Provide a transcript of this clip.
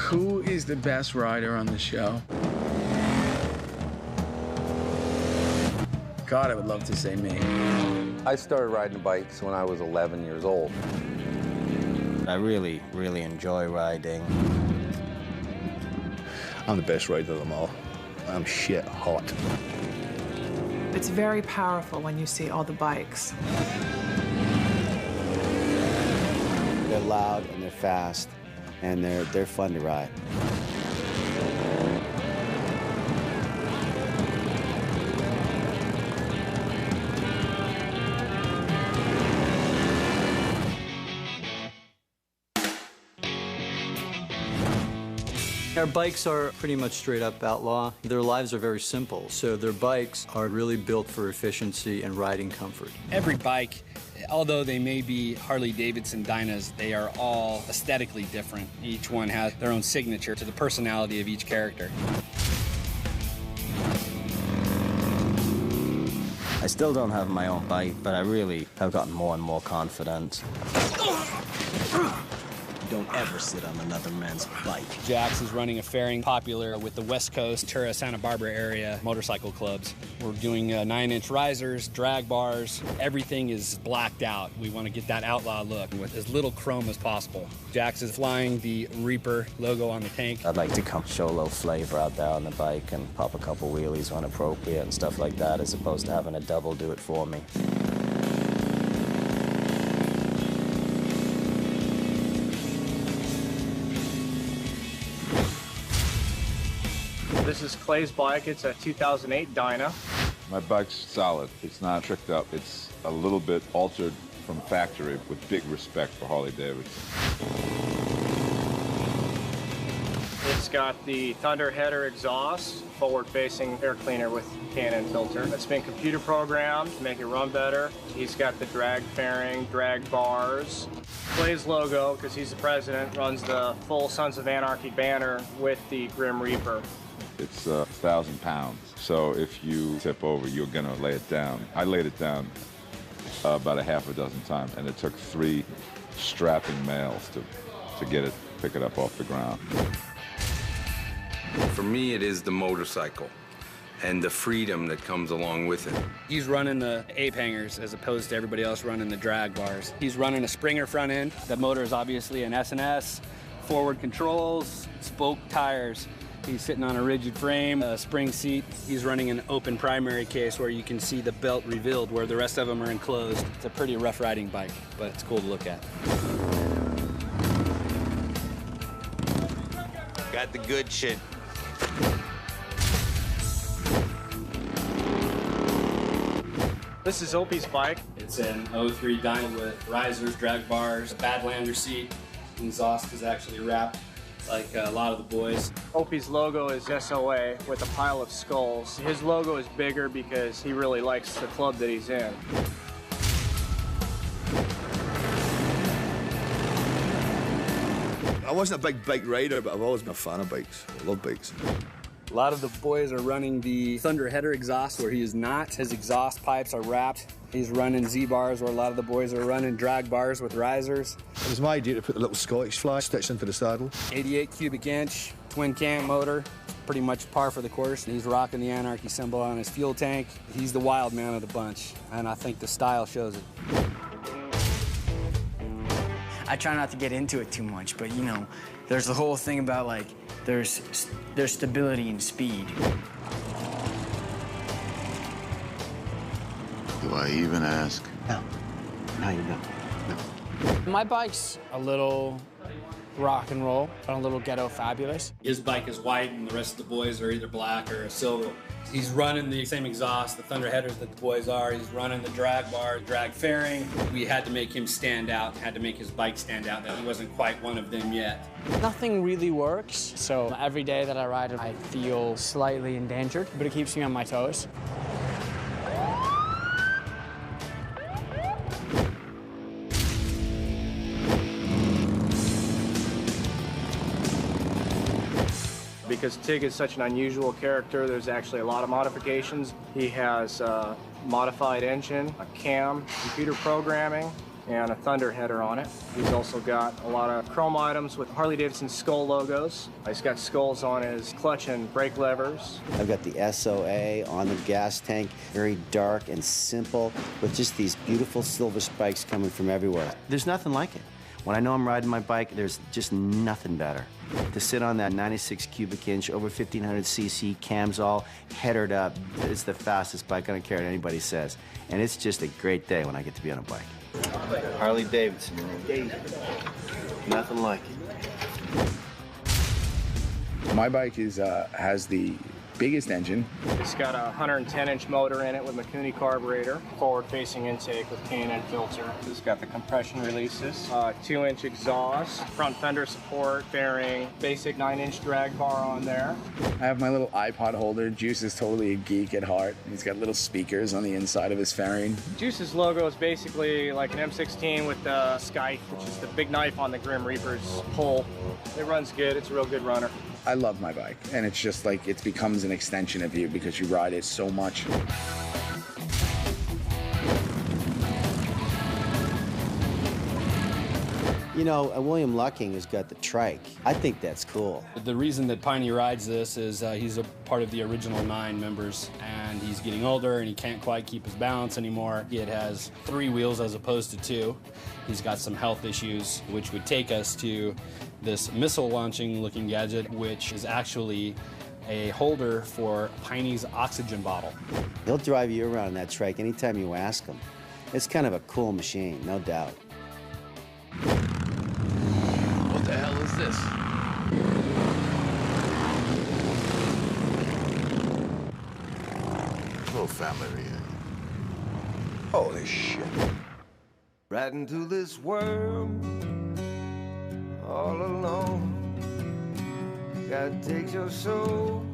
Who is the best rider on the show? God, I would love to say me. I started riding bikes when I was 11 years old. I really, really enjoy riding. I'm the best rider of them all. I'm shit hot. It's very powerful when you see all the bikes. They're loud and they're fast and they're fun to ride. Our bikes are pretty much straight up outlaw. Their lives are very simple, so their bikes are really built for efficiency and riding comfort. Every bike, although they may be Harley-Davidson Dynas, they are all aesthetically different. Each one has their own signature to the personality of each character. I still don't have my own bike, but I really have gotten more and more confident. Don't ever sit on another man's bike. Jax is running a fairing popular with the West Coast, Ventura, Santa Barbara area motorcycle clubs. We're doing 9-inch risers, drag bars. Everything is blacked out. We want to get that outlaw look with as little chrome as possible. Jax is flying the Reaper logo on the tank. I'd like to come show a little flavor out there on the bike and pop a couple wheelies when appropriate and stuff like that, as opposed to having a double do it for me. This is Clay's bike. It's a 2008 Dyna. My bike's solid. It's not tricked up. It's a little bit altered from factory with big respect for Harley-Davidson. It's got the Thunder header exhaust, forward-facing air cleaner with Canon filter. It's been computer programmed to make it run better. He's got the drag fairing, drag bars. Clay's logo, because he's the president, runs the full Sons of Anarchy banner with the Grim Reaper. It's 1,000 pounds, so if you tip over, you're gonna lay it down. I laid it down about a half a dozen times, and it took 3 strapping males to pick it up off the ground. For me, it is the motorcycle and the freedom that comes along with it. He's running the ape hangers as opposed to everybody else running the drag bars. He's running a Springer front end. The motor is obviously an S&S, forward controls, spoke tires. He's sitting on a rigid frame, a spring seat. He's running an open primary case where you can see the belt revealed where the rest of them are enclosed. It's a pretty rough riding bike, but it's cool to look at. Got the good shit. This is Opie's bike. It's an 03 Dyna with risers, drag bars, a Badlander seat. The exhaust is actually wrapped like a lot of the boys. Opie's logo is SOA with a pile of skulls. His logo is bigger because he really likes the club that he's in. I wasn't a big bike rider, but I've always been a fan of bikes. I love bikes. A lot of the boys are running the Thunder header exhaust where he is not. His exhaust pipes are wrapped. He's running Z-bars where a lot of the boys are running drag bars with risers. It was my idea to put the little Scottish flag stitched into the saddle. 88 cubic inch, twin cam motor, pretty much par for the course. He's rocking the Anarchy symbol on his fuel tank. He's the wild man of the bunch, and I think the style shows it. I try not to get into it too much, but you know, there's the whole thing about like, there's stability and speed. Do I even ask? No. No, you don't. No. My bike's a little rock and roll, and a little ghetto fabulous. His bike is white, and the rest of the boys are either black or silver. He's running the same exhaust, the Thunder headers that the boys are. He's running the drag bar, drag fairing. We had to make him stand out, had to make his bike stand out, that he wasn't quite one of them yet. Nothing really works, so every day that I ride it, I feel slightly endangered, but it keeps me on my toes. Because Tig is such an unusual character, there's actually a lot of modifications. He has a modified engine, a cam, computer programming, and a Thunder header on it. He's also got a lot of chrome items with Harley-Davidson skull logos. He's got skulls on his clutch and brake levers. I've got the SOA on the gas tank, very dark and simple, with just these beautiful silver spikes coming from everywhere. There's nothing like it. When I know I'm riding my bike, there's just nothing better. To sit on that 96 cubic inch, over 1500 cc, cams all headered up, it's the fastest bike, I don't care what anybody says. And it's just a great day when I get to be on a bike. Harley-Davidson, nothing like it. My bike has the biggest engine. It's got a 110-inch motor in it with Mikuni carburetor, forward-facing intake with K&N filter. It's got the compression releases, 2-inch exhaust, front fender support, fairing, basic 9-inch drag bar on there. I have my little iPod holder. Juice is totally a geek at heart. He's got little speakers on the inside of his fairing. Juice's logo is basically like an M16 with the scythe, which is the big knife on the Grim Reaper's pole. It runs good. It's a real good runner. I love my bike, and it's just like it becomes an extension of you because you ride it so much. You know, William Lucking has got the trike. I think that's cool. The reason that Piney rides this is he's a part of the original 9 members, and he's getting older and he can't quite keep his balance anymore. It has 3 wheels as opposed to 2. He's got some health issues, which would take us to this missile launching looking gadget, which is actually a holder for Piney's oxygen bottle. He'll drive you around in that trike anytime you ask him. It's kind of a cool machine, no doubt. What the hell is this? Little family reunion. Holy shit. Riding through this world all alone. God takes your soul